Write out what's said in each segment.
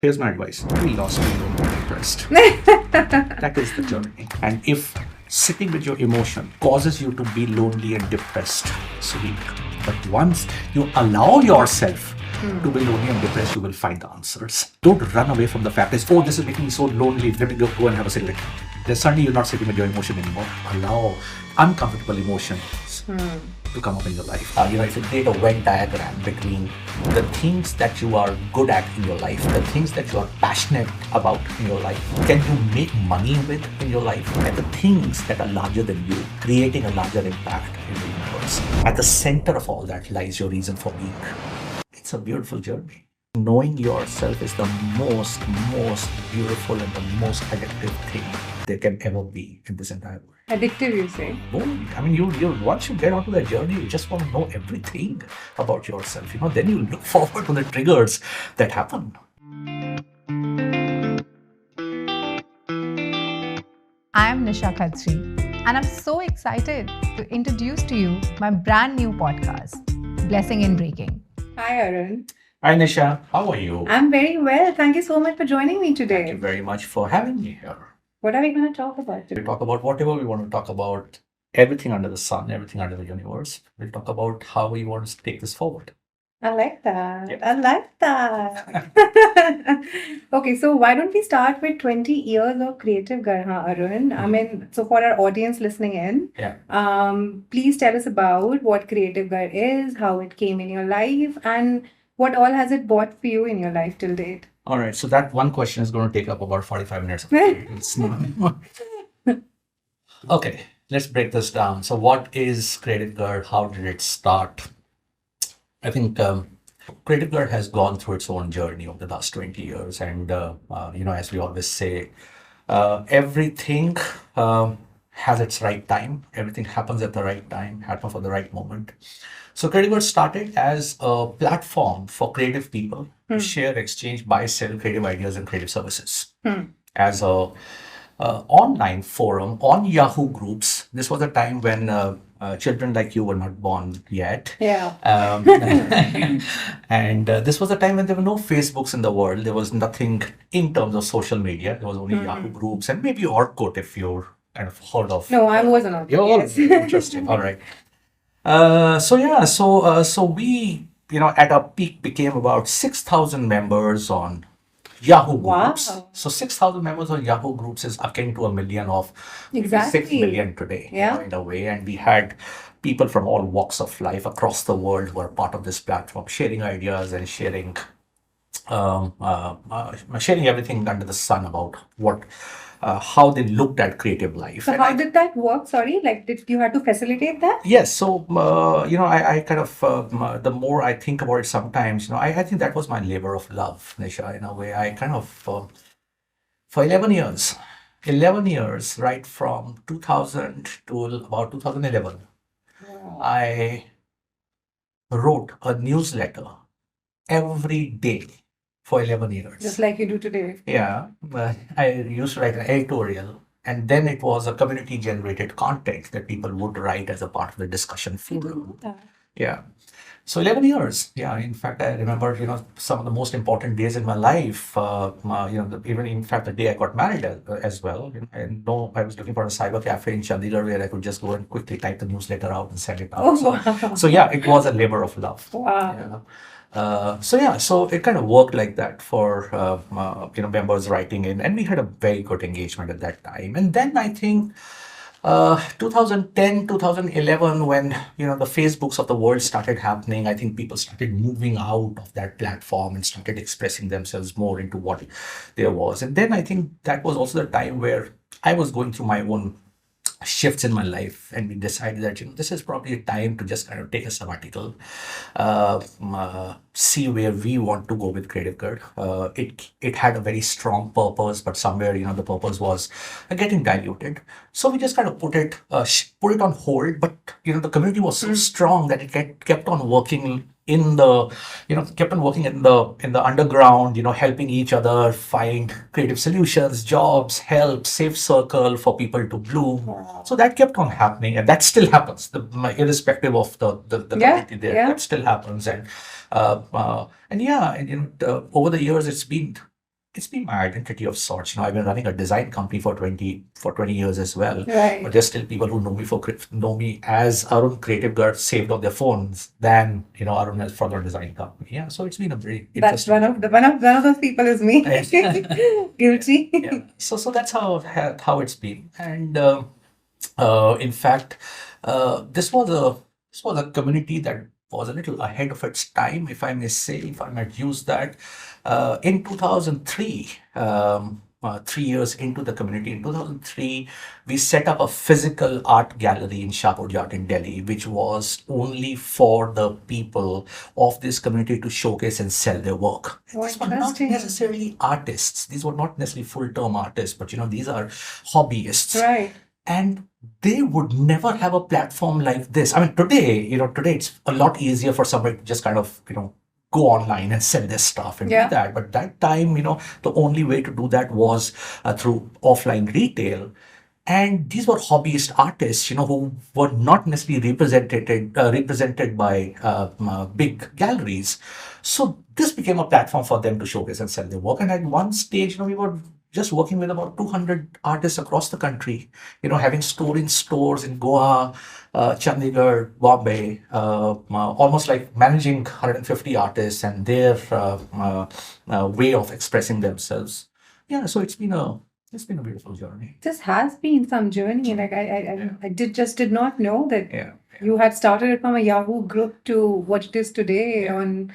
Here's my advice. Be lost and don't be depressed. That is the journey. And if sitting with your emotion causes you to be lonely and depressed, sweet. But once you allow yourself to be lonely and depressed, you will find the answers. Don't run away from the fact that, oh, this is making me so lonely. Let me go and have a cigarette. Then suddenly you're not sitting with your emotion anymore. Allow uncomfortable emotions to come up in your life. If you create a Venn diagram between the things that you are good at in your life, the things that you are passionate about in your life, can you make money with in your life, and the things that are larger than you, creating a larger impact in the universe. At the center of all that lies your reason for being. It's a beautiful journey. Knowing yourself is the most beautiful and the most addictive thing there can ever be in this entire world. Addictive, you say? Oh, I mean, you once you get onto that journey, you just want to know everything about yourself. Then you look forward to the triggers that happen. I am Nisha Khatri, and I'm so excited to introduce to you my brand new podcast, Blessing in Breaking. Hi, Arun. Hi, Nisha. How are you? I'm very well. Thank you so much for joining me today. Thank you very much for having me here. What are we going to talk about today? We'll talk about whatever we want to talk about, everything under the sun, everything under the universe. We'll talk about how we want to take this forward. I like that. Yep. I like that. Okay, so why don't we start with 20 years of Creative Garh, Arun? I mean, so for our audience listening in, please tell us about what Creative Garh is, how it came in your life, and what all has it brought for you in your life till date. All right, so that one question is going to take up about 45 minutes. It's not. Okay, let's break this down. So what is Creative Garh? How did it start? I think Creative Garh has gone through its own journey over the last 20 years. And, as we always say, everything has its right time. Everything happens at the right time, happens for the right moment. So Creative Garh started as a platform for creative people to share, exchange, buy, sell creative ideas and creative services. As a online forum on Yahoo groups. This was a time when children like you were not born yet. Yeah. And this was a time when there were no Facebooks in the world. There was nothing in terms of social media. There was only Yahoo groups and maybe Orkut, if you're kind of heard of. No, I wasn't on. Yes. Interesting. All right. So we, at our peak became about 6,000 members on Yahoo groups. Wow. So 6,000 members on Yahoo groups is akin to a million of Exactly. 6 million today, Yeah. in a way. And we had people from all walks of life across the world who are part of this platform, sharing ideas and sharing everything under the sun about how they looked at creative life. So And how did that work? Sorry, like did you have to facilitate that? Yes, so I kind of the more I think about it sometimes, I think that was my labor of love, Nisha. In a way, I kind of for 11 years, right from 2000 to about 2011, I wrote a newsletter every day for 11 years. Just like you do today. Yeah, I used to write an editorial, and then it was a community-generated content that people would write as a part of the discussion forum. Yeah. So 11 years. Yeah, in fact, I remember, some of the most important days in my life, even in fact, the day I got married as well. And I was looking for a cyber cafe in Chandigarh where I could just go and quickly type the newsletter out and send it out. Oh, wow. So yeah, it was a labor of love. Wow. Yeah. So it kind of worked like that for members writing in, and we had a very good engagement at that time. And then I think 2010, 2011, when the Facebooks of the world started happening, I think people started moving out of that platform and started expressing themselves more into what there was. And then I think that was also the time where I was going through my own shifts in my life, and we decided that this is probably a time to just kind of take a sabbatical, see where we want to go with Creative Garh. It had a very strong purpose, but somewhere the purpose was getting diluted. So we just kind of put it on hold. But the community was so strong that it kept on working in the underground, helping each other find creative solutions, jobs, help, safe circle for people to bloom. So that kept on happening, and that still happens, irrespective of the community there. Yeah. That still happens, and over the years, it's been it's been my identity of sorts. I've been running a design company for 20 years as well. Right. But there's still people who know me as Arun Creative Garh saved on their phones than Arun as for the design company. Yeah, so it's been a very That's interesting. one of those people is me. Guilty. Yeah. So that's how it's been, and in fact, this was a community that was a little ahead of its time, if I may say, if I might use that. In 2003, 3 years into the community, in 2003, we set up a physical art gallery in Shahpur in Delhi, which was only for the people of this community to showcase and sell their work. Oh, These were not interesting. necessarily artists. These were not necessarily full-term artists, but these are hobbyists. Right. And they would never have a platform like this. I mean, today it's a lot easier for somebody to just kind of, go online and sell their stuff and do that. But that time, the only way to do that was through offline retail. And these were hobbyist artists, who were not necessarily represented by big galleries. So this became a platform for them to showcase and sell their work. And at one stage, we were just working with about 200 artists across the country, having stores in Goa, Chandigarh, Bombay, almost like managing 150 artists and their way of expressing themselves. Yeah, so it's been a beautiful journey. This has been some journey. Like I did not know that Yeah. you had started it from a Yahoo group to what it is today on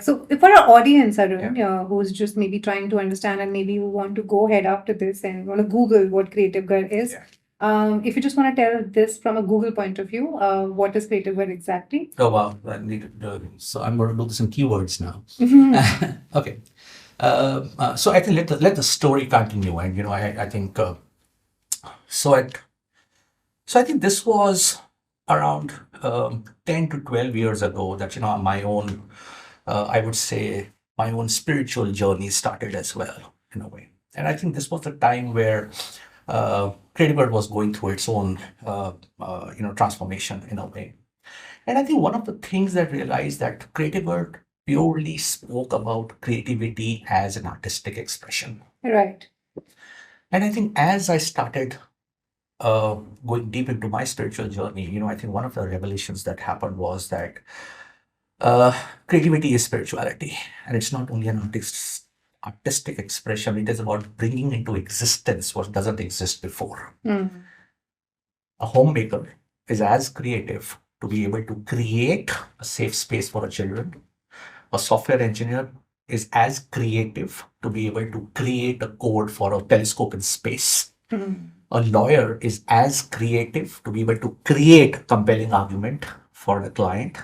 so for our audience, Arun, who's just maybe trying to understand and maybe who want to go ahead after this and want to Google what Creative Garh is. If you just want to tell this from a Google point of view, what is Creative Garh exactly? Oh wow, so I'm going to do this in keywords now. Okay. So I think let the story continue, and I think so I think this was around 10 to 12 years ago that my own I would say my own spiritual journey started as well, in a way. And I think this was the time where Creative Garh was going through its own transformation, in a way. And I think one of the things that I realized that Creative Garh purely spoke about creativity as an artistic expression. Right. And I think as I started going deep into my spiritual journey, I think one of the revelations that happened was that creativity is spirituality, and it's not only an artistic expression. It is about bringing into existence what doesn't exist before. A homemaker is as creative to be able to create a safe space for a children. A software engineer is as creative to be able to create a code for a telescope in space. A lawyer is as creative to be able to create a compelling argument for a client.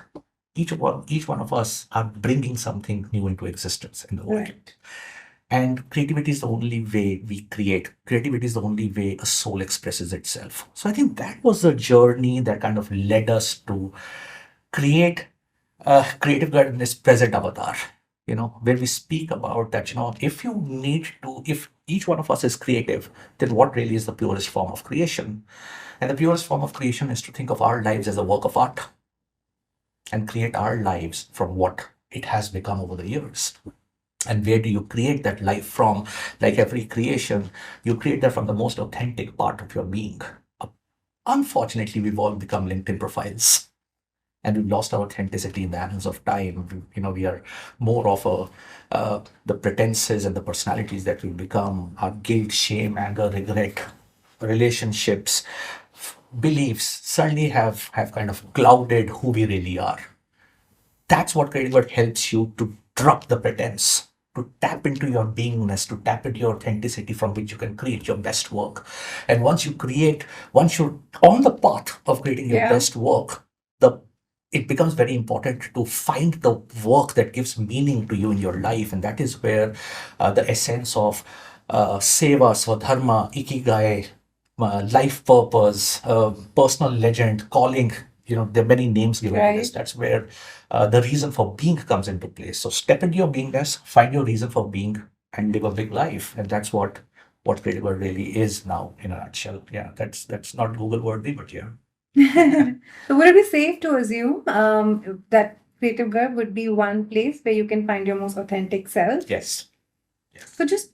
Each one of us are bringing something new into existence in the world. Right. And creativity is the only way we create. Creativity is the only way a soul expresses itself. So I think that was a journey that kind of led us to create Creative Garh in this present avatar, where we speak about that, if each one of us is creative, then what really is the purest form of creation? And the purest form of creation is to think of our lives as a work of art and create our lives from what it has become over the years. And where do you create that life from? Like every creation, you create that from the most authentic part of your being. Unfortunately, we've all become LinkedIn profiles. And we've lost our authenticity in the annals of time. We are more of the pretenses and the personalities that we've become. Our guilt, shame, anger, regret, relationships, beliefs certainly have kind of clouded who we really are. That's what Creative Garh helps you to drop the pretense, to tap into your beingness, to tap into your authenticity from which you can create your best work. And once you're on the path of creating your best work, it becomes very important to find the work that gives meaning to you in your life. And that is where the essence of seva, swadharma, ikigai, life purpose, personal legend, calling, there are many names given to this. That's where the reason for being comes into place. So step into your beingness, find your reason for being, and live a big life. And that's what Creative Garh really is now in a nutshell. Yeah, that's not Google worthy, but yeah. So would it be safe to assume that Creative Garh would be one place where you can find your most authentic self? Yes. So just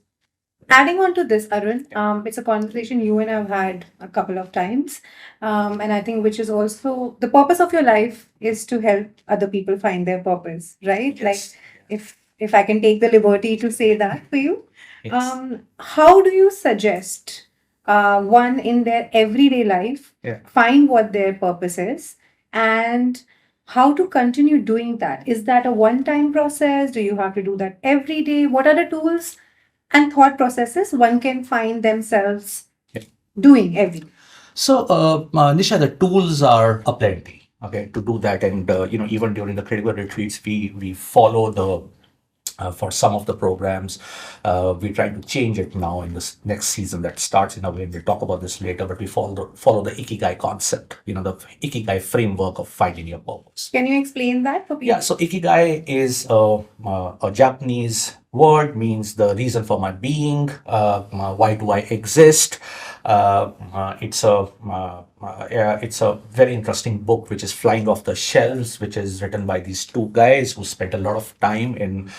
Adding on to this, Arun, it's a conversation you and I've had a couple of times. And I think which is also the purpose of your life is to help other people find their purpose, right? Yes. Like if I can take the liberty to say that for you. Yes. How do you suggest one in their everyday life find what their purpose is and how to continue doing that? Is that a one-time process? Do you have to do that every day? What are the tools and thought processes one can find themselves doing every day? So, Nisha, the tools are aplenty, okay, to do that. And, even during the Creative Garh retreats, we follow the for some of the programs, we're trying to change it now in this next season that starts in a way. We'll talk about this later, but we follow the Ikigai concept, the Ikigai framework of finding your purpose. Can you explain that for people? Yeah, so Ikigai is a Japanese word, means the reason for my being, why do I exist. It's a very interesting book which is flying off the shelves, which is written by these two guys who spent a lot of time in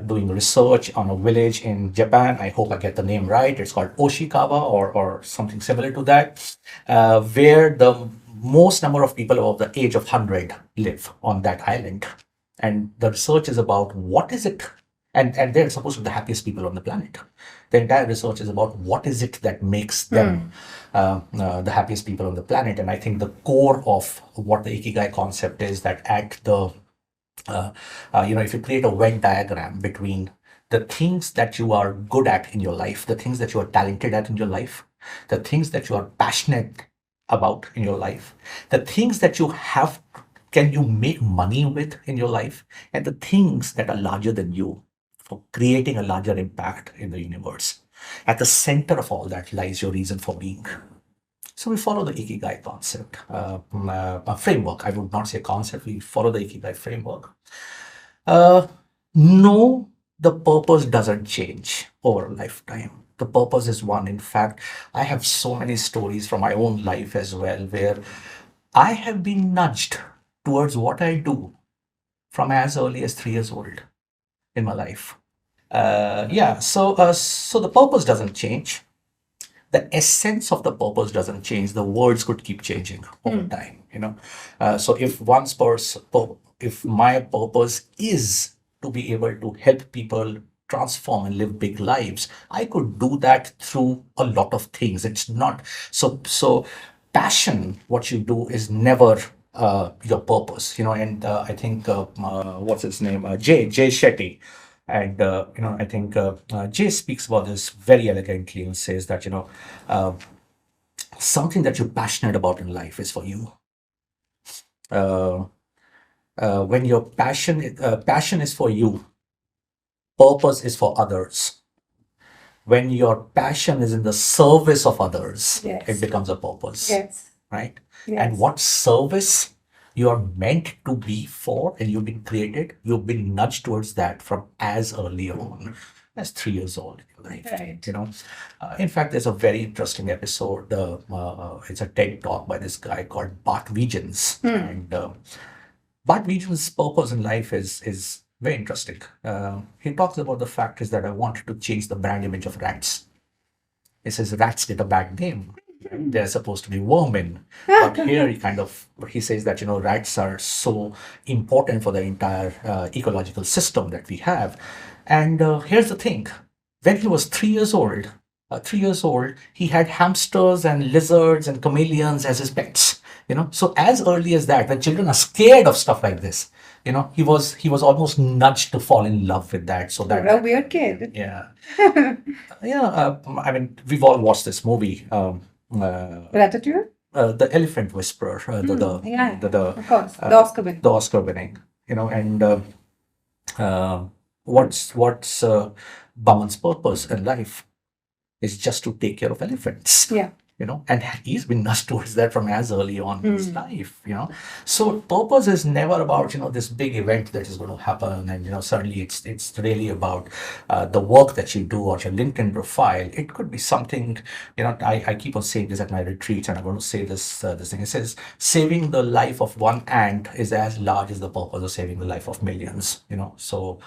doing research on a village in Japan. I hope I get the name right. It's called Oshikawa or something similar to that, where the most number of people above the age of 100 live on that island. And the research is about what is it, and they're supposed to be the happiest people on the planet. The entire research is about what is it that makes them the happiest people on the planet. And I think the core of what the Ikigai concept is that at the, if you create a Venn diagram between the things that you are good at in your life, the things that you are talented at in your life, the things that you are passionate about in your life, the things that can you make money with in your life, and the things that are larger than you for creating a larger impact in the universe. At the center of all that lies your reason for being. So we follow the Ikigai concept, a framework. I would not say concept. We follow the Ikigai framework. No, the purpose doesn't change over a lifetime. The purpose is one. In fact, I have so many stories from my own life as well, where I have been nudged towards what I do from as early as 3 years old in my life. So the purpose doesn't change. The essence of the purpose doesn't change. The words could keep changing over time, So if my purpose is to be able to help people transform and live big lives, I could do that through a lot of things. It's not so passion. What you do is never your purpose, and I think what's his name, Jay Shetty, and I think Jay speaks about this very elegantly and says that something that you're passionate about in life is for you. When your passion is for you, purpose is for others. When your passion is in the service of others, it becomes a purpose. Yes. Right? Yes. And what service you are meant to be for, and you've been created, you've been nudged towards that from as early on as 3 years old in your life. Right. In fact, there's a very interesting episode. It's a TED talk by this guy called Bart Wiegans, and Bart Wiegans' purpose in life is very interesting. He talks about the fact is that I wanted to change the brand image of rats. He says rats get a bad name. They're supposed to be vermin. But here he says that, rats are so important for the entire ecological system that we have. And here's the thing. When he was 3 years old, he had hamsters and lizards and chameleons as his pets. So as early as that, when children are scared of stuff like this, he was almost nudged to fall in love with that. So that a weird kid. Yeah. I mean, we've all watched this movie. Ratatouille? The Elephant Whisperer. Of course. The Oscar winning. The Oscar winning. What's Baman's purpose in life is just to take care of elephants. Yeah. And he's been nudged towards that from as early on in his life, So purpose is never about, this big event that is going to happen. And, certainly it's really about the work that you do or your LinkedIn profile. It could be something, I keep on saying this at my retreats, and I'm going to say this thing. It says, saving the life of one ant is as large as the purpose of saving the life of millions, So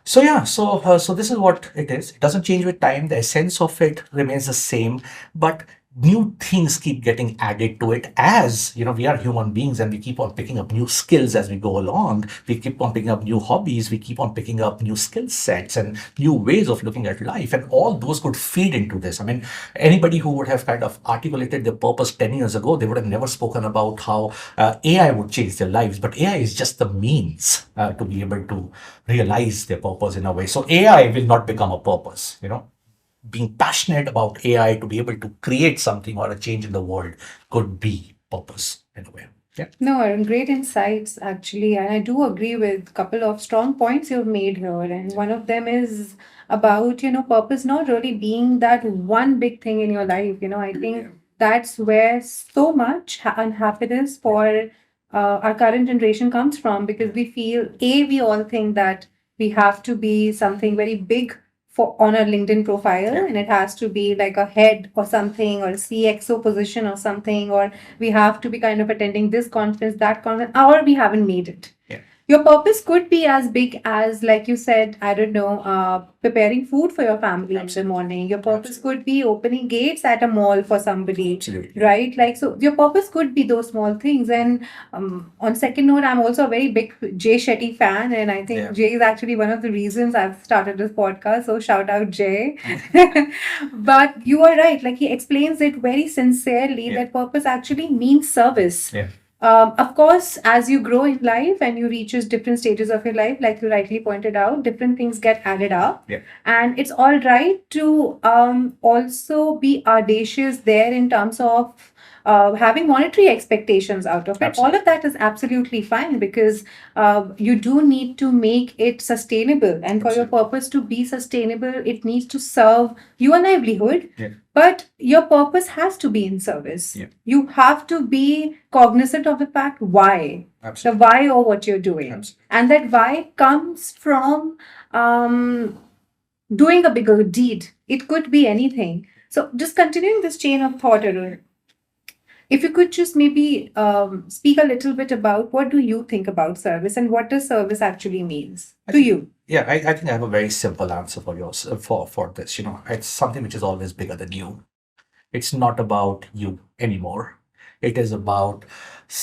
So this is what it is. It doesn't change with time. The essence of it remains the same, but new things keep getting added to it. As you know, we are human beings, and we keep on picking up new skills as we go along. We keep on picking up new hobbies. We keep on picking up new skill sets and new ways of looking at life, and all those could feed into this. I mean, anybody who would have kind of articulated their purpose 10 years ago, they would have never spoken about how AI would change their lives. But AI is just the means to be able to realize their purpose in a way. So AI will not become a purpose, being passionate about AI to be able to create something or a change in the world could be purpose in a way. Yeah. No, Arun, great insights actually. And I do agree with a couple of strong points you've made here. And one of them is about, purpose not really being that one big thing in your life. I think that's where so much unhappiness for our current generation comes from, because we all think that we have to be something very big for on a LinkedIn profile, and it has to be like a head or something, or a CXO position or something, or we have to be kind of attending this conference, that conference, or we haven't made it. Yeah. Your purpose could be as big as, like you said, I don't know, preparing food for your family in the morning. Your purpose could be opening gates at a mall for somebody, Absolutely. right? Like, so your purpose could be those small things. And on second note, I'm also a very big Jay Shetty fan, and I think Jay is actually one of the reasons I've started this podcast. So shout out Jay. But you are right. Like, he explains it very sincerely that purpose actually means service. Yeah. Of course, as you grow in life and you reaches different stages of your life, like you rightly pointed out, different things get added up. Yeah. And it's all right to also be audacious there in terms of having monetary expectations out of it. Absolutely. All of that is absolutely fine, because you do need to make it sustainable. And for your purpose to be sustainable, it needs to serve your livelihood. Yeah. But your purpose has to be in service. Yeah. You have to be cognizant of the fact why. Absolutely. The why of what you're doing. Absolutely. And that why comes from doing a bigger deed. It could be anything. So just continuing this chain of thought, Arun, if you could just maybe speak a little bit about what do you think about service, and what does service actually means to you? Yeah, I think I have a very simple answer for yours for this. It's something which is always bigger than you. It's not about you anymore. It is about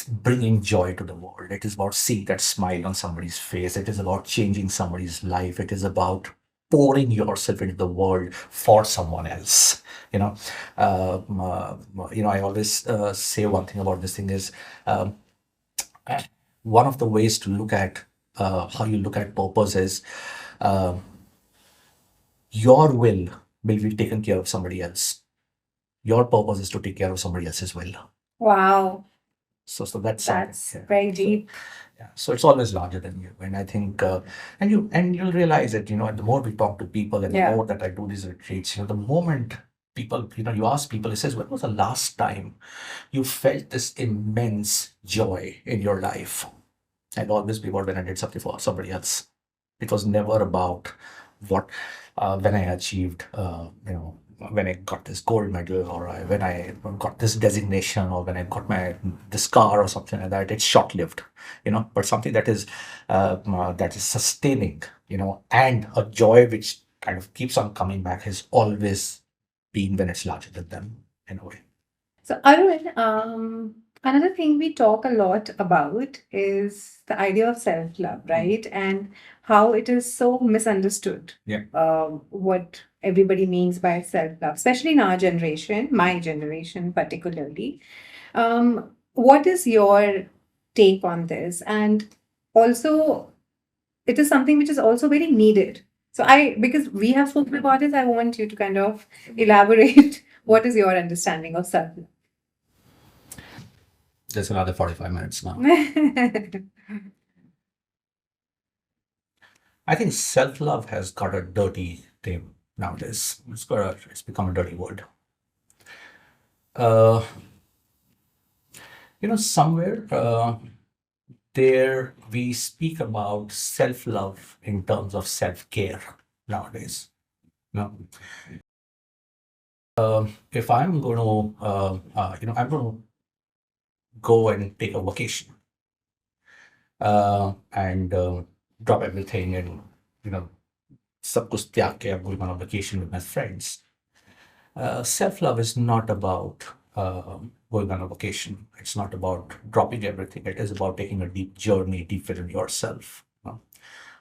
bringing joy to the world. It is about seeing that smile on somebody's face. It is about changing somebody's life. It is about pouring yourself into the world for someone else. I always say one thing about this thing is one of the ways to look at how you look at purpose is your will be taken care of somebody else. Your purpose is to take care of somebody else's will. Wow. So that's very deep. So it's always larger than you. And I think, and you'll realize that, and the more we talk to people, and the more that I do these retreats, the moment people, you ask people, it says, when was the last time you felt this immense joy in your life? And always be about when I did something for somebody else. It was never about what, when I achieved, when I got this gold medal, or when I got this designation, or when I got this car or something like that. It's short-lived, but something that is sustaining, and a joy which kind of keeps on coming back has always been when it's larger than them in a way. So Arun, another thing we talk a lot about is the idea of self-love, right? And how it is so misunderstood. Yeah. What everybody means by self-love, especially in our generation, my generation particularly. What is your take on this? And also, it is something which is also very needed. So because we have spoken about it, I want you to kind of elaborate. What is your understanding of self-love? There's another 45 minutes now. I think self-love has got a dirty name nowadays. It's become a dirty word. Somewhere there we speak about self-love in terms of self-care nowadays. If I'm going to, I'm going to go and take a vacation and drop everything and सब कुछ त्याग के I'm going on a vacation with my friends. Self-love is not about going on a vacation. It's not about dropping everything. It is about taking a deep journey deeper in yourself.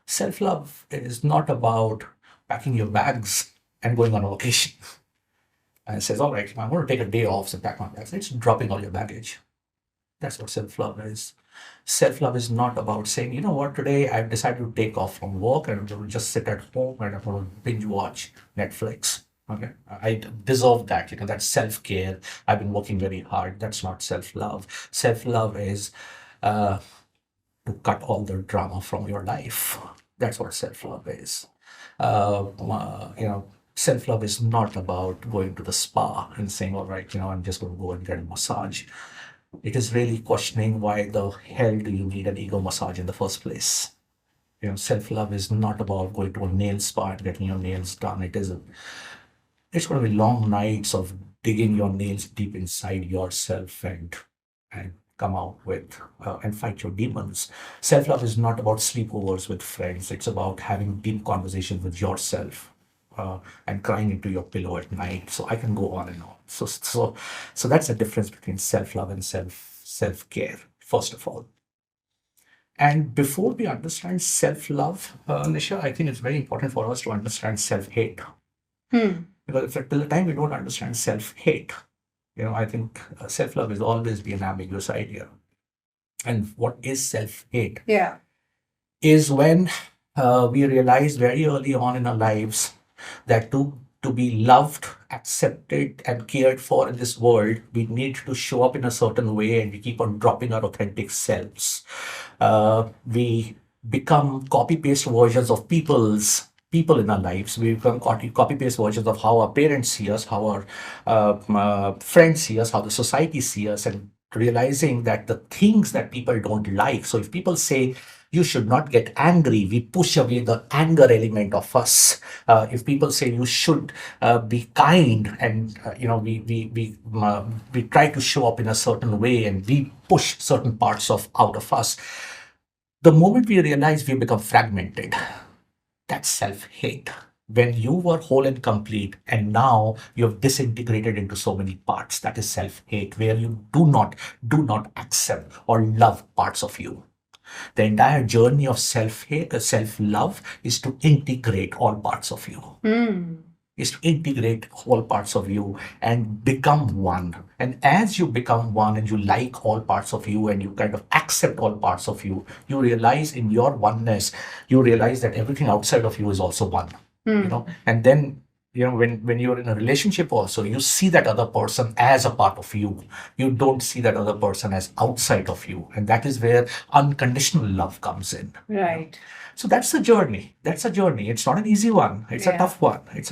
Self-love is not about packing your bags and going on a vacation. And it says, all right, I'm going to take a day off and pack my bags. It's dropping all your baggage. That's what self-love is. Self-love is not about saying, you know what, today I've decided to take off from work and I'm going to just sit at home and I'm going to binge watch Netflix. Okay, I deserve that. That's self-care. I've been working very hard. That's not self-love. Self-love is to cut all the drama from your life. That's what self-love is. Self-love is not about going to the spa and saying, all right, I'm just going to go and get a massage. It is really questioning why the hell do you need an ego massage in the first place? Self-love is not about going to a nail spa and getting your nails done. It's going to be long nights of digging your nails deep inside yourself and come out with and fight your demons. Self-love is not about sleepovers with friends. It's about having deep conversations with yourself and crying into your pillow at night. So I can go on and on. So that's the difference between self-love and self-care, first of all. And before we understand self-love, Nisha, I think it's very important for us to understand self-hate. Because till the time we don't understand self-hate, I think self-love has always been an ambiguous idea. And what is self-hate? Yeah. Is when we realize very early on in our lives that to be loved, accepted, and cared for in this world, we need to show up in a certain way, and we keep on dropping our authentic selves. We become copy-paste versions of people in our lives. We become copy-paste versions of how our parents see us, how our friends see us, how the society see us, and realizing that the things that people don't like. So if people say, you should not get angry, we push away the anger element of us. If people say you should be kind, and we try to show up in a certain way, and we push certain parts out of us. The moment we realize we become fragmented, that's self-hate. When you were whole and complete, and now you have disintegrated into so many parts, that is self-hate, where you do not accept or love parts of you. The entire journey of self-hate, self-love, is to integrate all parts of you. Is to integrate all parts of you and become one. And as you become one and you like all parts of you and you kind of accept all parts of you, you realize in your oneness, you realize that everything outside of you is also one. And then when you're in a relationship also, you see that other person as a part of you. You don't see that other person as outside of you. And that is where unconditional love comes in. Right. So that's a journey. It's not an easy one. It's a tough one. It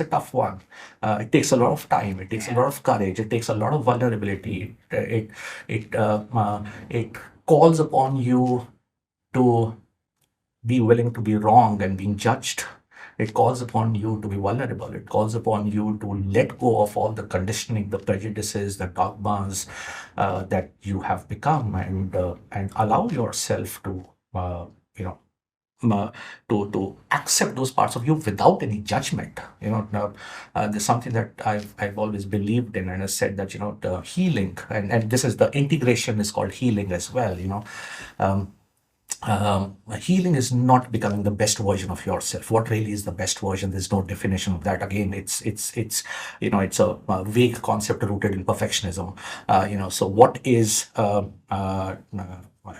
takes a lot of time. It takes a lot of courage. It takes a lot of vulnerability. It calls upon you to be willing to be wrong and being judged. It calls upon you to be vulnerable. It calls upon you to let go of all the conditioning, the prejudices, the dogmas that you have become, and allow yourself to to accept those parts of you without any judgment. There's something that I've always believed in, and I said that the healing, and this is the integration is called healing as well. Healing is not becoming the best version of yourself. What really is the best version? There's no definition of that. Again, it's a vague concept rooted in perfectionism. So what is?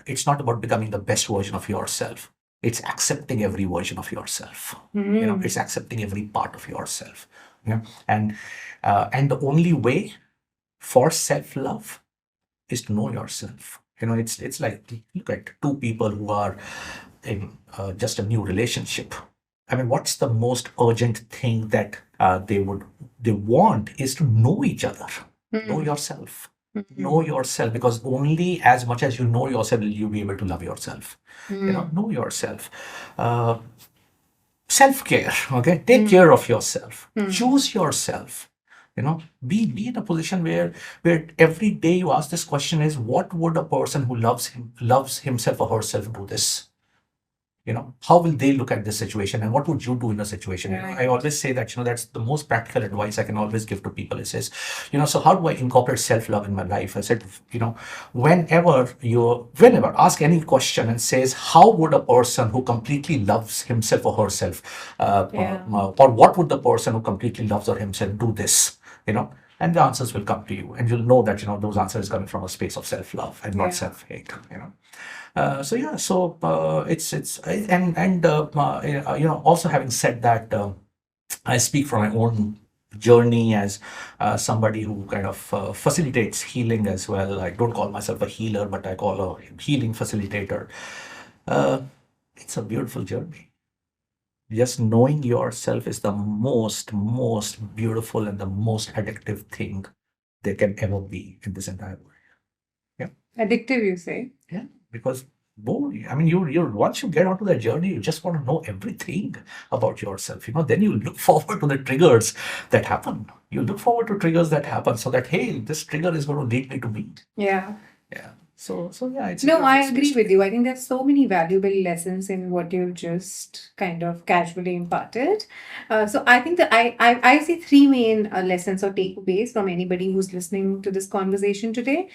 It's not about becoming the best version of yourself. It's accepting every version of yourself. It's accepting every part of yourself. And the only way for self-love is to know yourself. It's like, look at two people who are in just a new relationship. I mean, what's the most urgent thing that they want is to know each other, know yourself. Know yourself, because only as much as you know yourself will you be able to love yourself. Know yourself. Self-care, okay? Take care of yourself. Choose yourself. Be in a position where every day you ask this question is, what would a person who loves himself or herself do this? how will they look at this situation, and what would you do in a situation? Right. I always say that, that's the most practical advice I can always give to people. It says, so how do I incorporate self-love in my life? I said, whenever ask any question and says, how would a person who completely loves himself or herself, or what would the person who completely loves or himself do this, and the answers will come to you, and you'll know that, those answers coming from a space of self-love and not self-hate, also having said that, I speak from my own journey as somebody who kind of facilitates healing as well. I don't call myself a healer, but I call a healing facilitator. It's a beautiful journey. Just knowing yourself is the most beautiful and the most addictive thing there can ever be in this entire world. Addictive, you say? Yeah, because you once you get onto that journey, you just want to know everything about yourself. Then you look forward to the triggers that happen. You look forward to triggers that happen, so that, hey, this trigger is going to lead me to me. Yeah. So yeah, it's no, I agree with you. I think there's so many valuable lessons in what you've just kind of casually imparted. So I think that I see three main lessons or takeaways from anybody who's listening to this conversation today.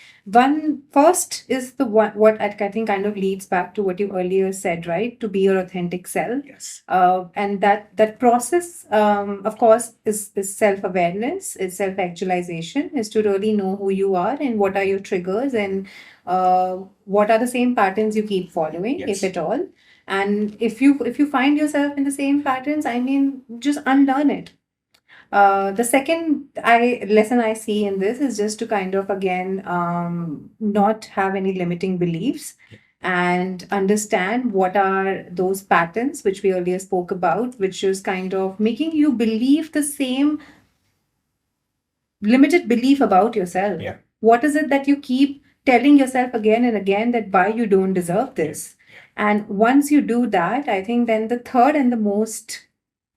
First is what I think kind of leads back to what you earlier said, right? To be your authentic self. Yes. And that process, of course, is self-awareness, is self-actualization, is to really know who you are and what are your triggers and what are the same patterns you keep following, if at all. And if you find yourself in the same patterns, just unlearn it. The second lesson I see in this is just to kind of, again, not have any limiting beliefs and understand what are those patterns which we earlier spoke about, which is kind of making you believe the same limited belief about yourself. What is it that you keep telling yourself again and again that why you don't deserve this? And once you do that, I think then the third and the most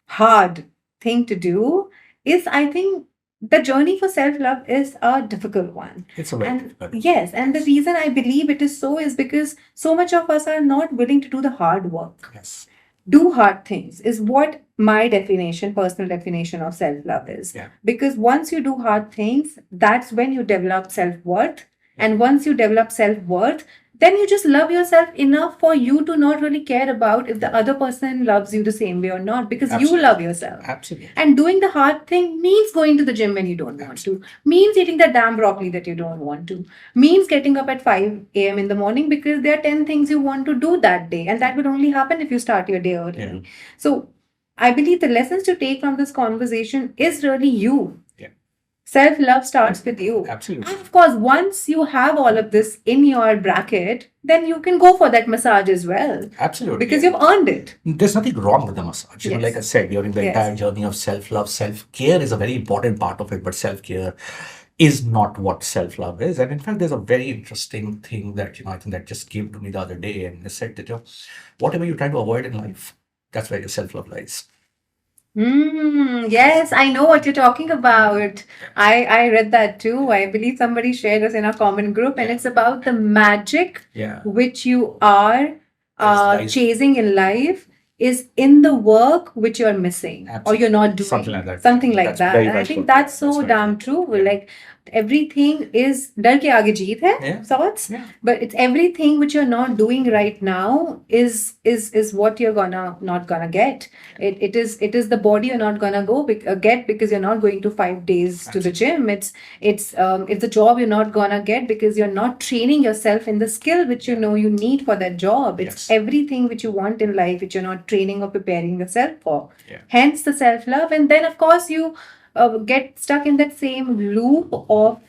hard thing to do is, I think, the journey for self-love is a difficult one. It's a very difficult. Yes, and the reason I believe it is so is because so much of us are not willing to do the hard work. Yes. Do hard things is what my personal definition of self-love is. Because once you do hard things, that's when you develop self-worth. And once you develop self-worth, then you just love yourself enough for you to not really care about if the other person loves you the same way or not, because you love yourself. Absolutely. And doing the hard thing means going to the gym when you don't want to, means eating the damn broccoli that you don't want to, means getting up at 5 a.m. in the morning because there are 10 things you want to do that day. And that will only happen if you start your day early. So I believe the lessons to take from this conversation is really you. Self-love starts with you. Absolutely. And of course, once you have all of this in your bracket, then you can go for that massage as well. Absolutely. Because you've earned it. There's nothing wrong with the massage. Like I said, during the entire journey of self-love, self-care is a very important part of it, but self-care is not what self-love is. And in fact, there's a very interesting thing that, I think that just came to me the other day, and it said that, whatever you're trying to avoid in life, that's where your self-love lies. Yes, I know what you're talking about. I read that too. I believe somebody shared this in a common group, and it's about the magic which you are chasing in life is in the work which you're missing. Absolutely. Or you're not doing. Something like that. Something like that. And I think that's so damn true. Like everything is dar ke aage jeet hai, sorts. But it's everything which you're not doing right now is what you're not gonna get. It is the body you're not gonna get because you're not going to 5 days to the gym. It's the job you're not gonna get because you're not training yourself in the skill which you know you need for that job. It's everything which you want in life which you're not training or preparing yourself for. Hence the self-love. And then of course you get stuck in that same loop of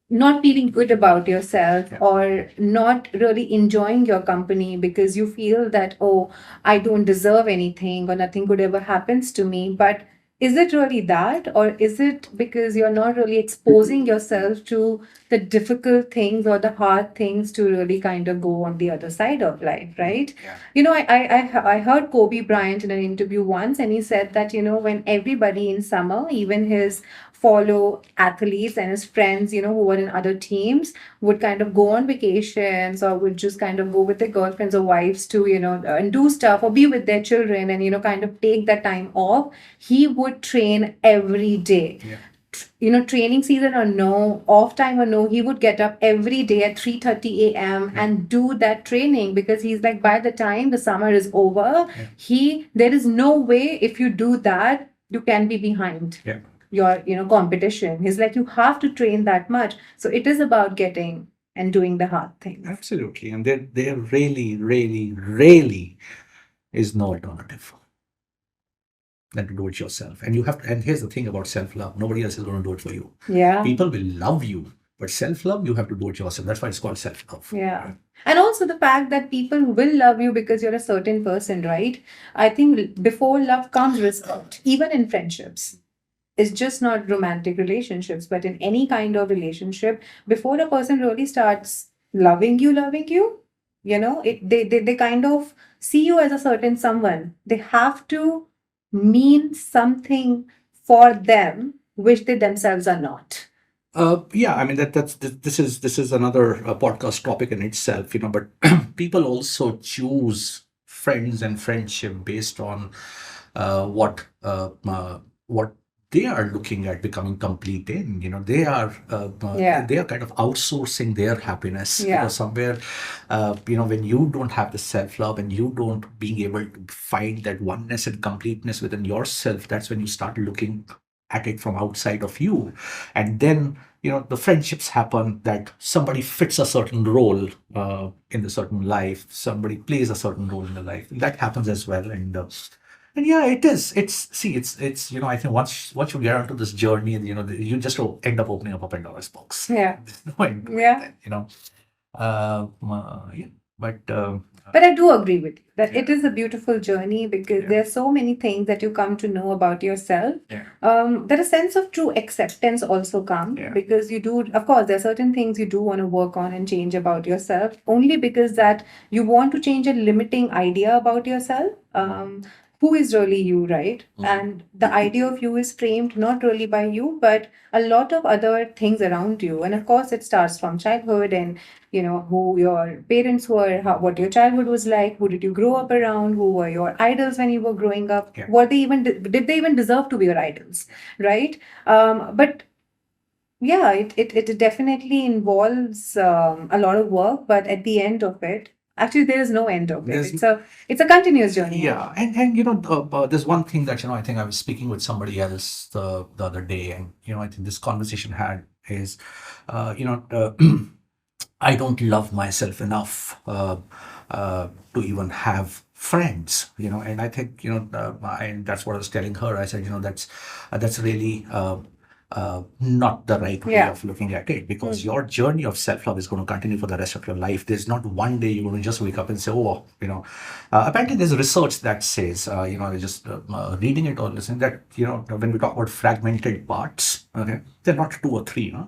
not feeling good about yourself or not really enjoying your company because you feel that, oh, I don't deserve anything or nothing good ever happens to me. But is it really that, or is it because you're not really exposing yourself to the difficult things or the hard things to really kind of go on the other side of life, right? Yeah. You know, I heard Kobe Bryant in an interview once, and he said that, you know, when everybody in summer, even his follow athletes and his friends, you know, who were in other teams, would kind of go on vacations or would just kind of go with their girlfriends or wives to, you know, and do stuff or be with their children and, you know, kind of take that time off, he would train every day. Yeah. You know, training season or no, off time or no, he would get up every day at 3:30 a.m. and do that training, because he's like, by the time the summer is over, there is no way if you do that, you can be behind. Yeah. Your, you know, competition. He's like, you have to train that much. So it is about getting and doing the hard things. Absolutely. And there really is no alternative than to do it yourself. And you have to, and here's the thing about self-love, nobody else is going to do it for you. Yeah. People will love you, but self-love, you have to do it yourself. That's why it's called self-love. Yeah. And also the fact that people will love you because you're a certain person, right? I think before love comes respect, even in friendships. It's just not romantic relationships, but in any kind of relationship, before a person really starts loving you, you know, they kind of see you as a certain someone. They have to mean something for them, which they themselves are not. Yeah, I mean this is another podcast topic in itself, you know. But people also choose friends and friendship based on what they are looking at becoming complete in. You know, they are kind of outsourcing their happiness. You know, somewhere, you know, when you don't have the self-love and you don't being able to find that oneness and completeness within yourself, that's when you start looking at it from outside of you. And then, you know, the friendships happen that somebody fits a certain role in the certain life, somebody plays a certain role in the life. That happens as well. And yeah, it is. It's you know, I think once you get onto this journey, you know, you just end up opening up a Pandora's box. Yeah. There's no end to it, you know. Yeah. But I do agree with you that it is a beautiful journey, because there are so many things that you come to know about yourself. That a sense of true acceptance also comes, because you do, of course, there are certain things you do want to work on and change about yourself, only because that you want to change a limiting idea about yourself. Who is really you, right? And the idea of you is framed not really by you, but a lot of other things around you. And of course, it starts from childhood, and you know, who your parents were, what your childhood was like, who did you grow up around, who were your idols when you were growing up, were they even did they even deserve to be your idols, right? But yeah, it definitely involves a lot of work, but at the end of it, actually, there is no end of it. It's a continuous journey. Yeah, and you know, there's one thing that, you know, I think I was speaking with somebody else the other day, and you know, I think this conversation had is, you know, I don't love myself enough to even have friends, you know. And I think, you know, and that's what I was telling her. I said, you know, that's really not the right way of looking at it, because your journey of self-love is going to continue for the rest of your life. There's not one day you're going to just wake up and say, oh, you know, apparently there's research that says, you know, just reading it or listening, that, you know, when we talk about fragmented parts, okay, they're not 2 or 3, huh?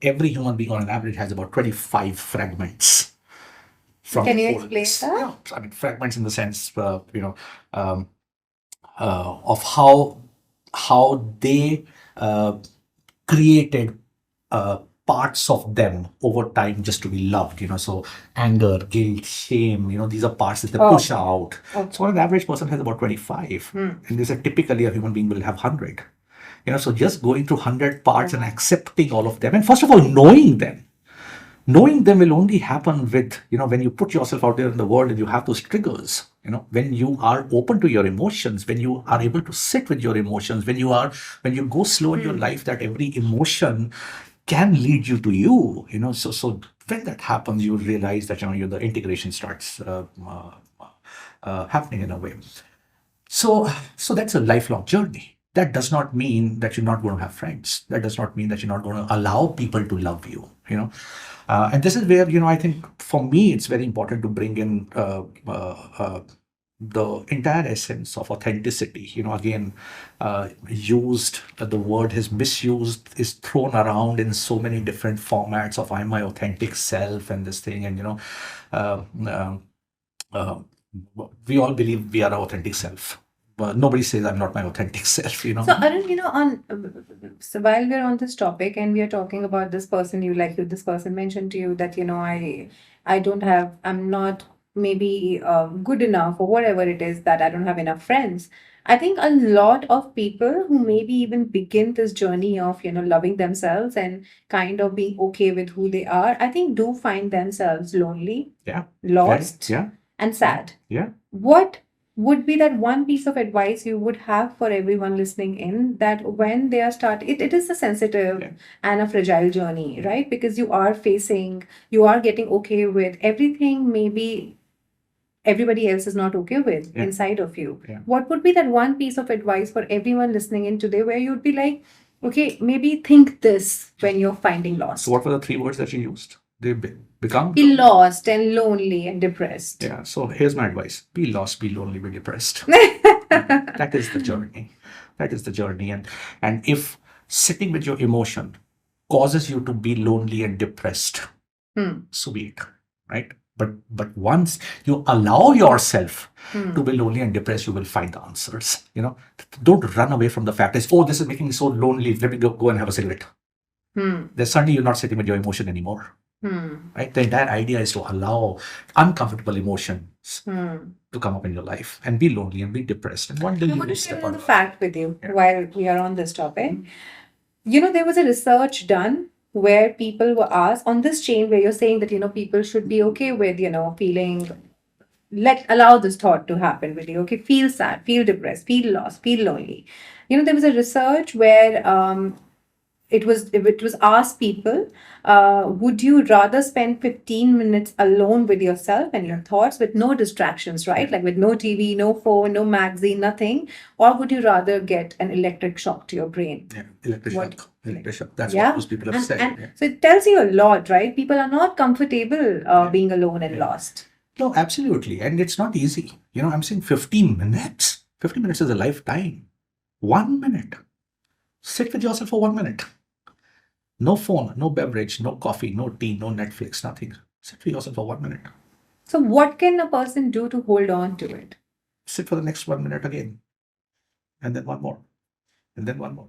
Every human being on an average has about 25 fragments. Can you explain that? Yeah, I mean, fragments in the sense, you know, of how they created parts of them over time just to be loved, you know. So anger, guilt, shame, you know, these are parts that they push out. So an average person has about 25, and they say typically a human being will have 100. You know, so just going through 100 parts and accepting all of them, and first of all, knowing them will only happen with, you know, when you put yourself out there in the world and you have those triggers, you know, when you are open to your emotions, when you are able to sit with your emotions, when you go slow in your life, that every emotion can lead you to you, you know. So when that happens, you realize that, you know, the integration starts happening in a way. So that's a lifelong journey. That does not mean that you're not going to have friends. That does not mean that you're not going to allow people to love you, you know. And this is where, you know, I think for me, it's very important to bring in the entire essence of authenticity, again, used, the word is misused, is thrown around in so many different formats of I'm my authentic self and this thing. And, uh, uh, uh, we all believe we are our authentic self. But nobody says I'm not my authentic self, So Arun, so while we're on this topic and we are talking about this person this person mentioned to you that, I'm not maybe good enough or whatever it is, that I don't have enough friends. I think a lot of people who maybe even begin this journey of, loving themselves and kind of being okay with who they are, I think do find themselves lonely, Yeah. lost, Yeah. and sad. Yeah. What would be that one piece of advice you would have for everyone listening in, that when they are starting, it is a sensitive and a fragile journey, right? Because you are getting okay with everything maybe everybody else is not okay with inside of you. What would be that one piece of advice for everyone listening in today where you'd be like, okay, maybe think this when you're finding lost? So what were the 3 words that you used? They become? Be lost and lonely and depressed. Yeah. So here's my advice. Be lost, be lonely, be depressed. That is the journey. That is the journey. And if sitting with your emotion causes you to be lonely and depressed, so be it. Right? But once you allow yourself to be lonely and depressed, you will find the answers. Don't run away from the fact is, oh, this is making me so lonely. Let me go and have a cigarette. Then suddenly you're not sitting with your emotion anymore. Right? The entire idea is to allow uncomfortable emotions to come up in your life and be lonely and be depressed. And one day you will step out. The fact with you while we are on this topic. There was a research done where people were asked on this chain where you're saying that, people should be okay with, feeling, allow this thought to happen with you. Okay, feel sad, feel depressed, feel lost, feel lonely. There was a research where it was asked people, would you rather spend 15 minutes alone with yourself and your thoughts with no distractions, right? Like with no TV, no phone, no magazine, nothing. Or would you rather get an electric shock to your brain? Yeah, electric shock. That's what most people have said. So it tells you a lot, right? People are not comfortable being alone and lost. No, absolutely. And it's not easy. I'm saying 15 minutes. 15 minutes is a lifetime. 1 minute. Sit with yourself for 1 minute. No phone, no beverage, no coffee, no tea, no Netflix, nothing. Sit for yourself for 1 minute. So what can a person do to hold on to it? Sit for the next 1 minute again. And then one more. And then one more.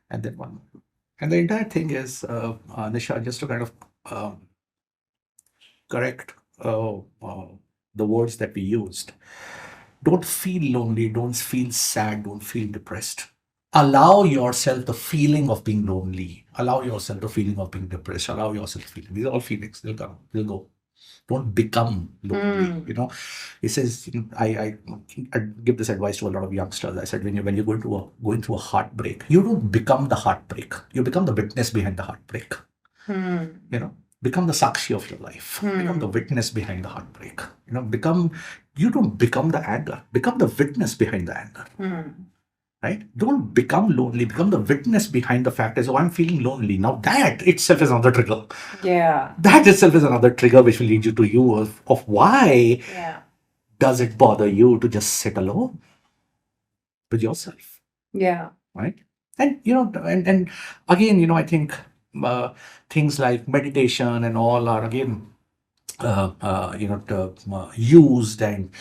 And then one more. And the entire thing is, Nisha, just to kind of correct the words that we used. Don't feel lonely, don't feel sad, don't feel depressed. Allow yourself the feeling of being lonely. Allow yourself the feeling of being depressed. Allow yourself feeling. These are all feelings. They'll come. They'll go. Don't become lonely. It says, I give this advice to a lot of youngsters. I said, when you're going through a heartbreak, you don't become the heartbreak. You become the witness behind the heartbreak. Become the sakshi of your life. Become the witness behind the heartbreak. You don't become the anger. Become the witness behind the anger. Right? Don't become lonely. Become the witness behind the fact is, oh, I'm feeling lonely. Now that itself is another trigger. Yeah. That itself is another trigger which will lead you of why does it bother you to just sit alone with yourself? Yeah. Right? And, and again, I think things like meditation and all are again, used, and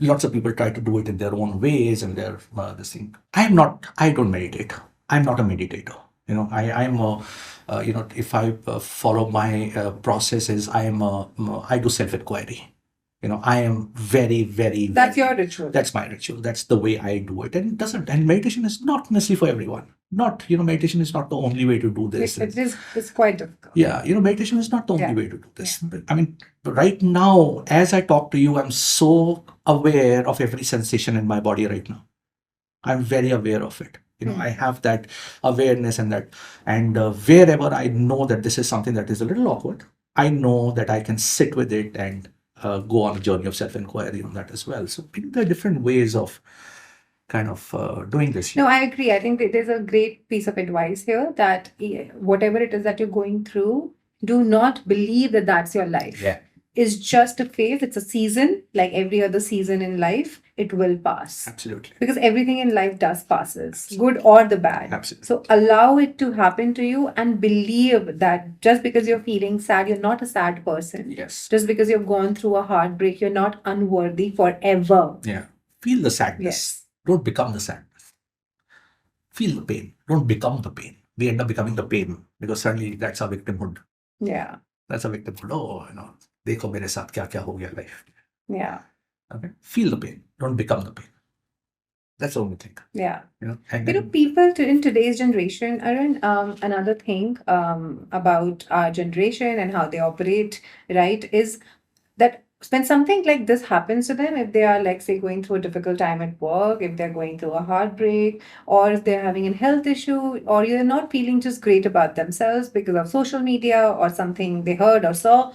lots of people try to do it in their own ways and their this thing. I don't meditate. I'm not a meditator. If I follow my processes, I do self-inquiry. I am very, very. That's your ritual. That's my ritual. That's the way I do it. And meditation is not necessary for everyone. Meditation is not the only way to do this. It's quite difficult. Yeah, meditation is not the only way to do this. Yeah. I mean, right now, as I talk to you, I'm so aware of every sensation in my body right now. I'm very aware of it. I have that awareness and wherever I know that this is something that is a little awkward, I know that I can sit with it and go on a journey of self-inquiry on that as well. So there are different ways of kind of doing this. No, I agree. I think there's a great piece of advice here that whatever it is that you're going through, do not believe that that's your life. Yeah. is just a phase. It's a season, like every other season in life. It will pass. Absolutely. Because everything in life does passes, good or the bad. Absolutely. So allow it to happen to you and believe that just because you're feeling sad, you're not a sad person. Yes. Just because you've gone through a heartbreak, you're not unworthy forever. Yeah. Feel the sadness. Yes. Don't become the sadness. Feel the pain. Don't become the pain. We end up becoming the pain because suddenly that's our victimhood. Yeah. That's a victimhood. Oh, देखो मेरे साथ क्या क्या हो गया life. Yeah. Okay. Feel the pain. Don't become the pain. That's the only thing. Yeah. And people in today's generation, Arun, another thing about our generation and how they operate, right, is that when something like this happens to them, if they are, like, say, going through a difficult time at work, if they're going through a heartbreak, or if they're having a health issue, or you're not feeling just great about themselves because of social media or something they heard or saw,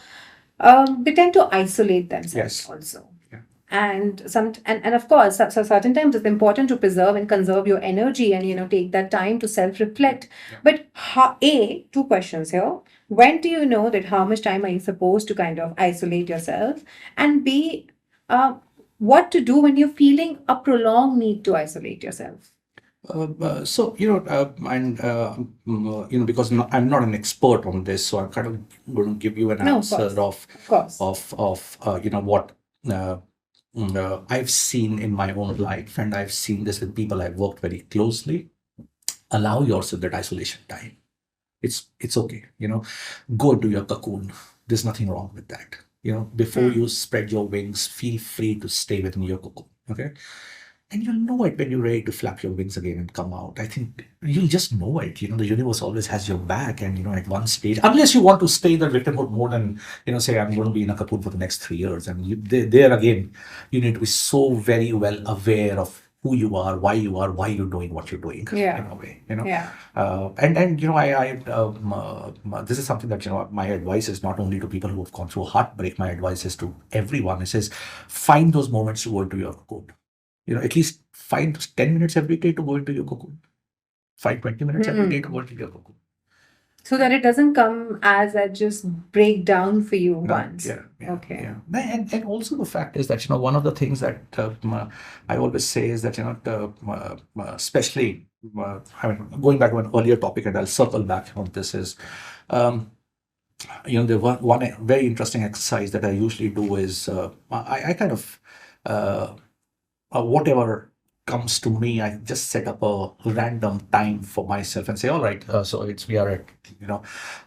they tend to isolate themselves also. And of course, so certain times it's important to preserve and conserve your energy and take that time to self-reflect. But two questions here. When do you know that how much time are you supposed to kind of isolate yourself? And B, what to do when you're feeling a prolonged need to isolate yourself? So because I'm not an expert on this, so I'm kind of going to give you an answer of what I've seen in my own life, and I've seen this with people I've worked very closely. Allow yourself that isolation time. It's okay. Go into your cocoon. There's nothing wrong with that. Before you spread your wings, feel free to stay within your cocoon. Okay. And you'll know it when you're ready to flap your wings again and come out. I think you'll just know it. The universe always has your back. And, at one stage, unless you want to stay in the victimhood more than, say, I'm going to be in a cocoon for the next 3 years. And there again, you need to be so very well aware of who you are, why you're doing what you're doing. Yeah. In a way, I this is something that, my advice is not only to people who have gone through heartbreak. My advice is to everyone. It says, find those moments to go into your cocoon. At least find 10 minutes every day to go into your cocoon. 20 minutes every day to go into your cocoon. So that it doesn't come as a just breakdown for you once. Okay. And also the fact is that, one of the things that I always say is that, especially, going back to an earlier topic, and I'll circle back on this, is, the one very interesting exercise that I usually do is, I kind of, whatever comes to me, I just set up a random time for myself and say, all right, so we are at,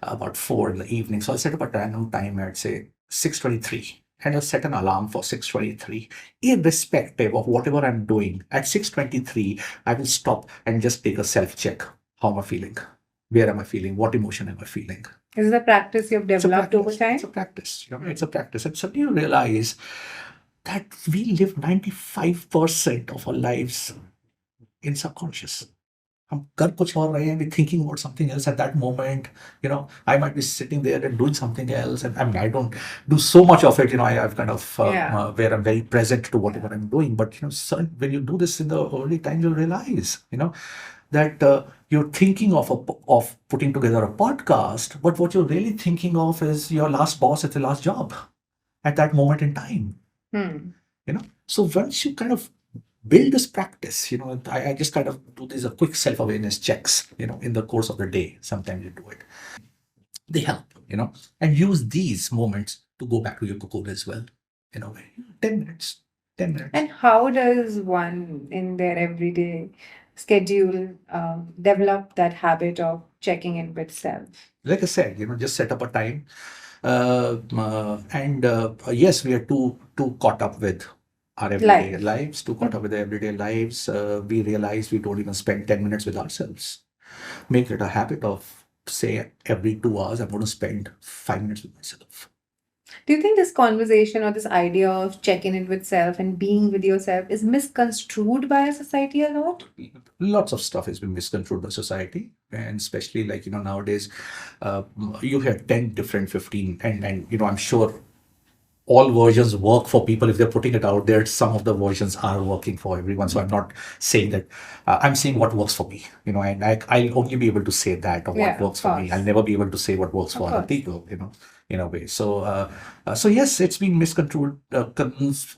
about 4 in the evening. So I'll set up a random time at, say, 6:23. And I'll set an alarm for 6:23. Irrespective of whatever I'm doing, at 6:23, I will stop and just take a self-check. How am I feeling? Where am I feeling? What emotion am I feeling? Is it a practice you've developed over time? It's a practice. It's a practice. And suddenly you realize that we live 95% of our lives in subconscious. हम कर कुछ और रहे हैं, we're thinking about something else at that moment. I might be sitting there and doing something else, and I don't do so much of it. I've kind of where I'm very present to whatever I'm doing. But when you do this in the early times, you realize that you're thinking of putting together a podcast, but what you're really thinking of is your last boss at the last job at that moment in time. So once you kind of build this practice, I just kind of do these quick self-awareness checks, in the course of the day. Sometimes you do it. They help, and use these moments to go back to your cocoon as well, in a way. 10 minutes. And how does one in their everyday schedule develop that habit of checking in with self? Like I said, just set up a time. Yes, we are too caught up with our everyday lives, too caught up with our everyday lives. We realize we don't even spend 10 minutes with ourselves. Make it a habit of, say, every 2 hours, I'm going to spend 5 minutes with myself. Do you think this conversation or this idea of checking in with self and being with yourself is misconstrued by society a lot? Lots of stuff has been misconstrued by society, and especially nowadays, you hear 10 different 15, and I'm sure all versions work for people. If they're putting it out there, some of the versions are working for everyone. So I'm not saying that. I'm saying what works for me, and I'll only be able to say that, or what works for me. I'll never be able to say what works for other people, in a way. So, so yes, it's been misconstrued. Miss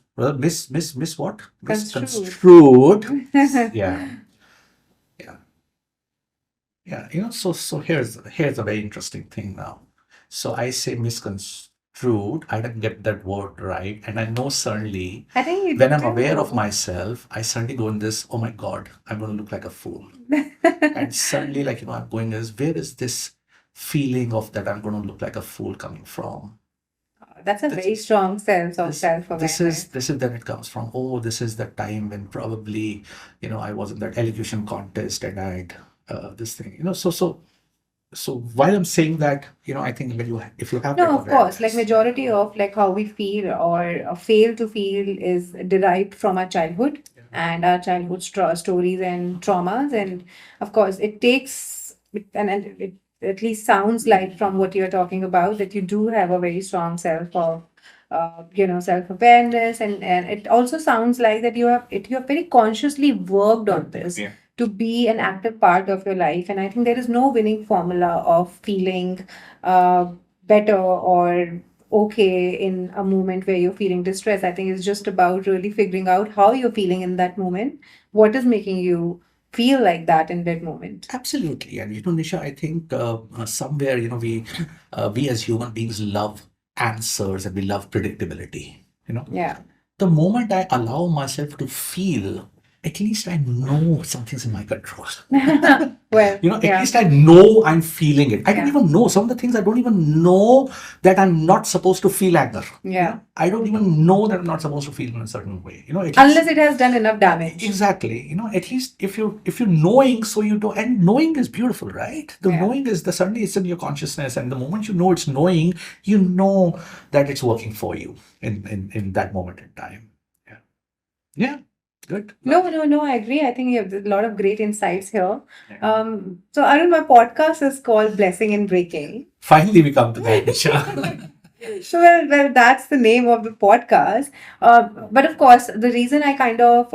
what? Misconstrued. Yeah. Yeah. So here's a very interesting thing now. So I say misconstrued. I didn't get that word right, and I know certainly I think when I'm aware of myself, I suddenly go in this. Oh my God, I'm going to look like a fool. And suddenly, I'm going as, where is this feeling of that I'm going to look like a fool coming from? That's a very strong sense of self-awareness. This is then it comes from. Oh, this is the time when probably, I was in that elocution contest and I had this thing. So while I'm saying that, I think if you have no, of course, majority of how we feel or fail to feel is derived from our childhood and our childhood stories and traumas, and of course it takes and it at least sounds like from what you're talking about that you do have a very strong self of self-awareness, and it also sounds like that you have very consciously worked on this to be an active part of your life. And I think there is no winning formula of feeling better or okay in a moment where you're feeling distressed. I think it's just about really figuring out how you're feeling in that moment, what is making you feel like that in that moment. Absolutely. And Nisha, I think somewhere we as human beings love answers and we love predictability. The moment I allow myself to feel, at least I know something's in my control. Well, at least I know I'm feeling it. I don't even know some of the things. I don't even know that I'm not supposed to feel anger. I don't even know that I'm not supposed to feel in a certain way. Unless it has done enough damage. Exactly. At least if you're knowing, so you do, and knowing is beautiful, right? The knowing is suddenly it's in your consciousness, and the moment you know it's knowing, you know that it's working for you in that moment in time. Yeah. Good. No, I agree. I think you have a lot of great insights here. So Arun, my podcast is called Blessing in Breaking. Finally, we come to that, Nisha. So, well, that's the name of the podcast. But of course, the reason I kind of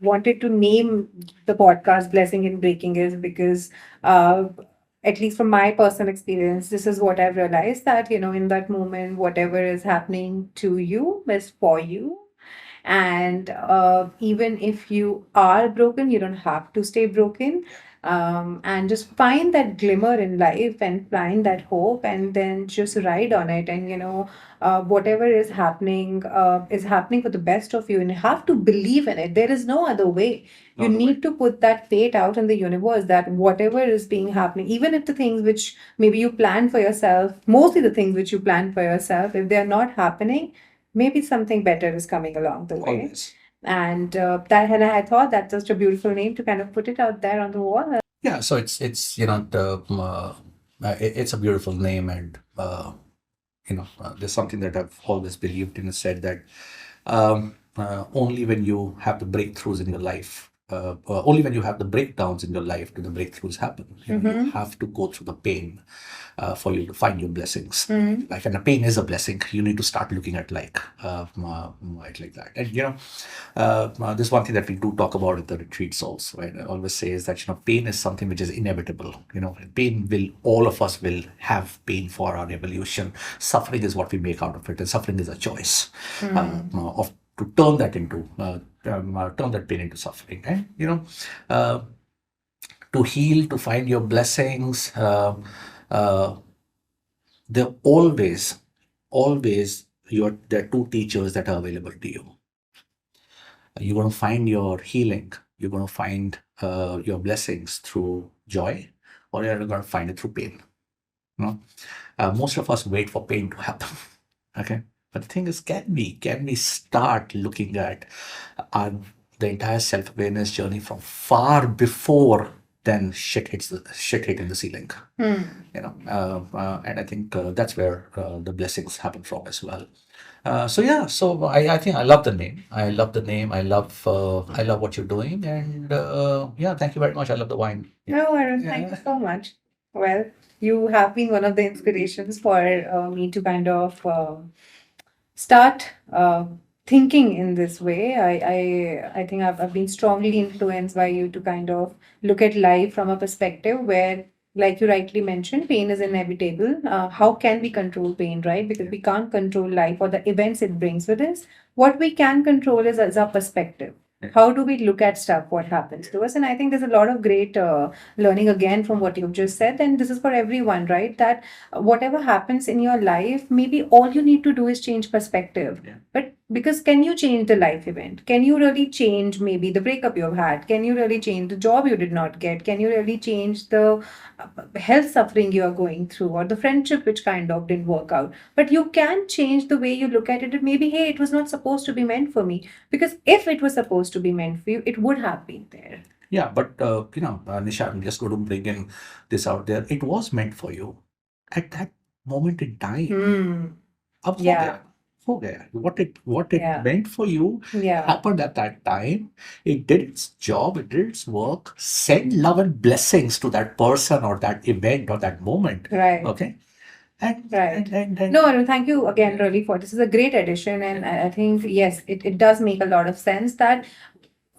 wanted to name the podcast Blessing in Breaking is because, at least from my personal experience, this is what I've realized, that, in that moment, whatever is happening to you is for you. And even if you are broken, you don't have to stay broken. And just find that glimmer in life and find that hope, and then just ride on it. And whatever is happening for the best of you, and you have to believe in it. There is no other way. You need to put that fate out in the universe, that whatever is being happening, even if the things which maybe you plan for yourself, mostly the things which you plan for yourself, if they are not happening, maybe something better is coming along the way. Always. And I thought that's just a beautiful name to kind of put it out there on the wall. Yeah, so it's it's a beautiful name, and there's something that I've always believed in, said that only when you have the breakthroughs in your life, only when you have the breakdowns in your life do the breakthroughs happen. You have to go through the pain for you to find your blessings. And the pain is a blessing. You need to start looking at like that. And this one thing that we do talk about at the retreats also. Right? I always say is that pain is something which is inevitable. Pain all of us will have pain for our evolution. Suffering is what we make out of it, and suffering is a choice to turn that into turn that pain into suffering. And to heal, to find your blessings. There always there are two teachers that are available to you. You're going to find your healing, you're going to find your blessings through joy, or you're going to find it through pain. Most of us wait for pain to happen. Okay, but the thing is, can we start looking at the entire self-awareness journey from far before then shit hitting the ceiling? And I think that's where the blessings happen from as well. So I think I love the name. I love what you're doing, and thank you very much. I love the wine. No, Arun, thank you so much. Well, you have been one of the inspirations for me to kind of start thinking in this way. I think I've been strongly influenced by you to kind of look at life from a perspective where, like you rightly mentioned, pain is inevitable. How can we control pain, right? Because we can't control life or the events it brings with us. What we can control is our perspective. How do we look at stuff, what happens to us? And I think there's a lot of great learning again from what you've just said. And this is for everyone, right? That whatever happens in your life, maybe all you need to do is change perspective. But because can you change the life event? Can you really change maybe the breakup you've had? Can you really change the job you did not get? Can you really change the health suffering you are going through, or the friendship which kind of didn't work out? But you can change the way you look at it. Maybe, hey, it was not supposed to be meant for me. Because if it was supposed to be meant for you, it would have been there. Yeah, but Nisha, I'm just going to bring in this out there. It was meant for you at that moment in time. अब हो Yeah. गया, हो गया. What it Yeah. meant for you Yeah. happened at that time. It did its job, it did its work. Send love and blessings to that person or that event or that moment. Right. Okay. And Right. and No, no, thank you again, really, for this is a great addition. And I think, yes, it does make a lot of sense that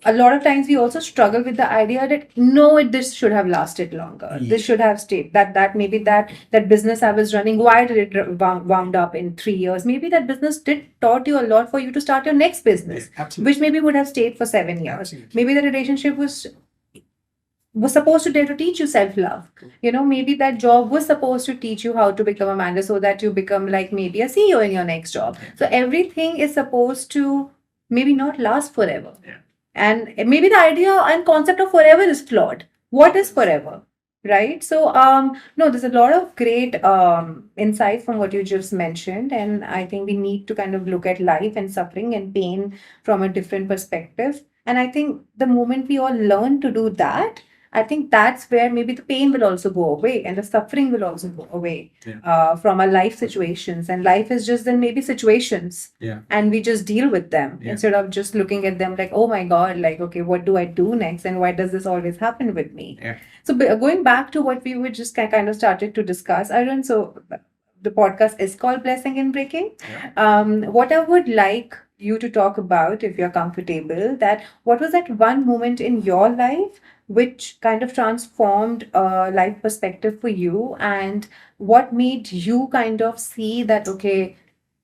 a lot of times we also struggle with the idea that no, this should have lasted longer. This should have stayed. That maybe that business I was running, why did it wound up in 3 years? Maybe that business did taught you a lot for you to start your next business, absolutely. which maybe would have stayed for 7 years. Absolutely. Maybe the relationship was supposed to dare to teach you self-love. Maybe that job was supposed to teach you how to become a manager so that you become like maybe a CEO in your next job. So everything is supposed to maybe not last forever. Yeah. And maybe the idea and concept of forever is flawed. What is forever? Right? So no, there's a lot of great insight from what you just mentioned. And I think we need to kind of look at life and suffering and pain from a different perspective. And I think the moment we all learn to do that, I think that's where maybe the pain will also go away and the suffering will also go away from our life situations. And life is just then maybe situations. Yeah. And we just deal with them instead of just looking at them like, oh my God, like, okay, what do I do next? And why does this always happen with me? Yeah. So going back to what we were just kind of started to discuss, Arun, so the podcast is called Blessing in Breaking. Yeah. What I would like you to talk about, if you're comfortable, that what was that one moment in your life which kind of transformed life perspective for you, and what made you kind of see that, okay,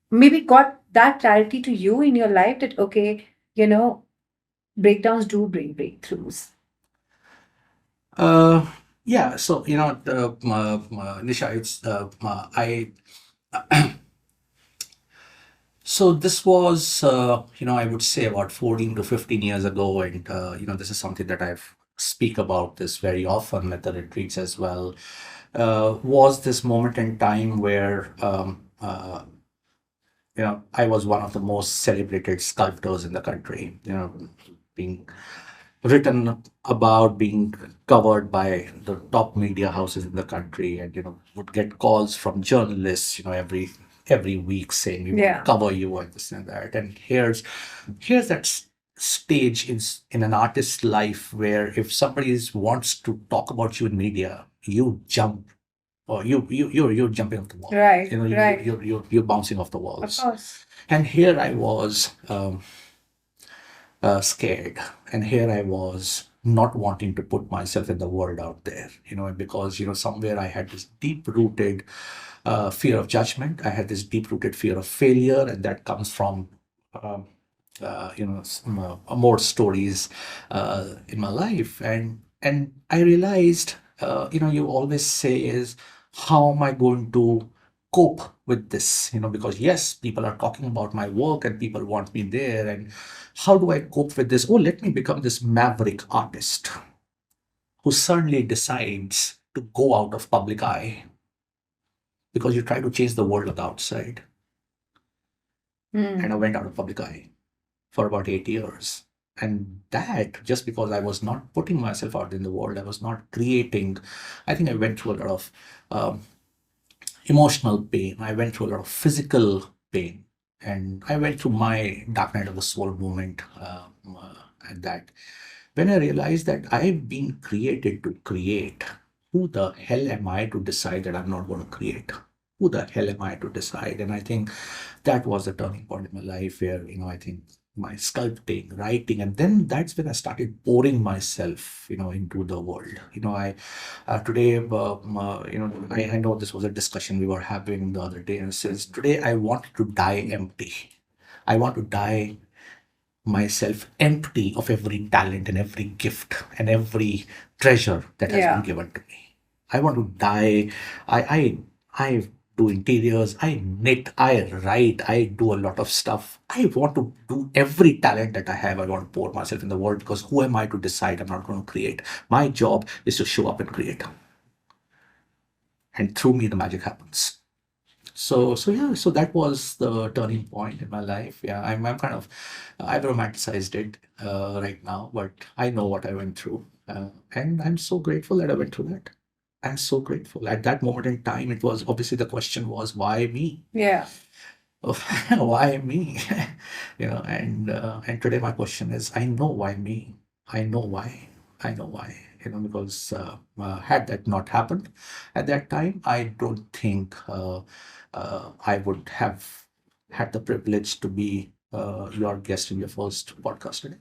maybe got that clarity to you in your life that, okay, breakdowns do bring breakthroughs. Yeah, so Nisha, it's so this was I would say about 14 to 15 years ago, and this is something that I've speak about this very often at the retreats as well. Was this moment in time where I was one of the most celebrated sculptors in the country, being written about, being covered by the top media houses in the country, and would get calls from journalists every week saying we want to cover you and this and that. And here's that stage in an artist's life where if somebody wants to talk about you in media, you jump, or you're jumping off the wall, right? You're bouncing off the walls. Of course. And here I was scared, and here I was not wanting to put myself in the world out there, because somewhere I had this deep rooted fear of judgment. I had this deep rooted fear of failure, and that comes from more stories in my life. And I realized, you always say is, how am I going to cope with this? Because yes, people are talking about my work and people want me there. And how do I cope with this? Oh, let me become this maverick artist who suddenly decides to go out of public eye, because you try to change the world on the outside. And I went out of public eye for about 8 years. And that, just because I was not putting myself out in the world, I was not creating. I think I went through a lot of emotional pain. I went through a lot of physical pain. And I went through my dark night of the soul moment at that. When I realized that I've been created to create, who the hell am I to decide that I'm not going to create? who the hell am I to decide? And I think that was the turning point in my life where, I think my sculpting, writing, and then that's when I started pouring myself, into the world. Today, I know this was a discussion we were having the other day, and says today I want to die empty. I want to die myself empty of every talent and every gift and every treasure that has been given to me. I want to die. I do interiors, I knit, I write, I do a lot of stuff. I want to do every talent that I have. I want to pour myself in the world, because who am I to decide? I'm not going to create. My job is to show up and create. And through me, the magic happens. So that was the turning point in my life. Yeah, I'm kind of, I've romanticized it right now, but I know what I went through. And I'm so grateful that I went through that. I'm so grateful. At that moment in time, it was obviously the question was, why me? Yeah. Why me? And today my question is, I know why me. I know why. Because had that not happened at that time, I don't think I would have had the privilege to be your guest in your first podcast today.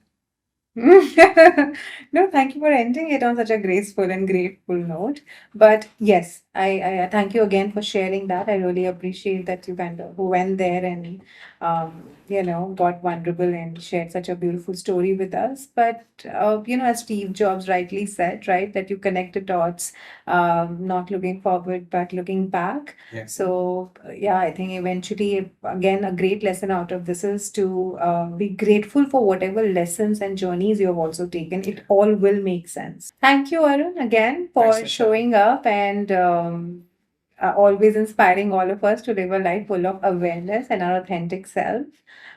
No, thank you for ending it on such a graceful and grateful note. But yes, I thank you again for sharing that. I really appreciate that you kind of went there and got vulnerable and shared such a beautiful story with us. But as Steve Jobs rightly said, right, that you connect the dots, not looking forward but looking back. Yeah. So yeah, I think eventually, again, a great lesson out of this is to be grateful for whatever lessons and journeys you have also taken. It all will make sense. Thank you, Arun, again for Thanks, Nisha. showing up and always inspiring all of us to live a life full of awareness and our authentic self.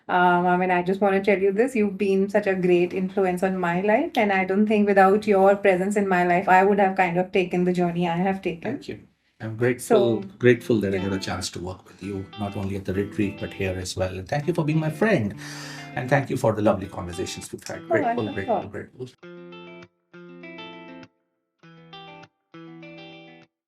I just want to tell you this, you've been such a great influence on my life, and I don't think without your presence in my life, I would have kind of taken the journey I have taken. Thank you. I'm grateful that I got a chance to work with you, not only at the retreat, but here as well. And thank you for being my friend. And thank you for the lovely conversations we've had. Grateful.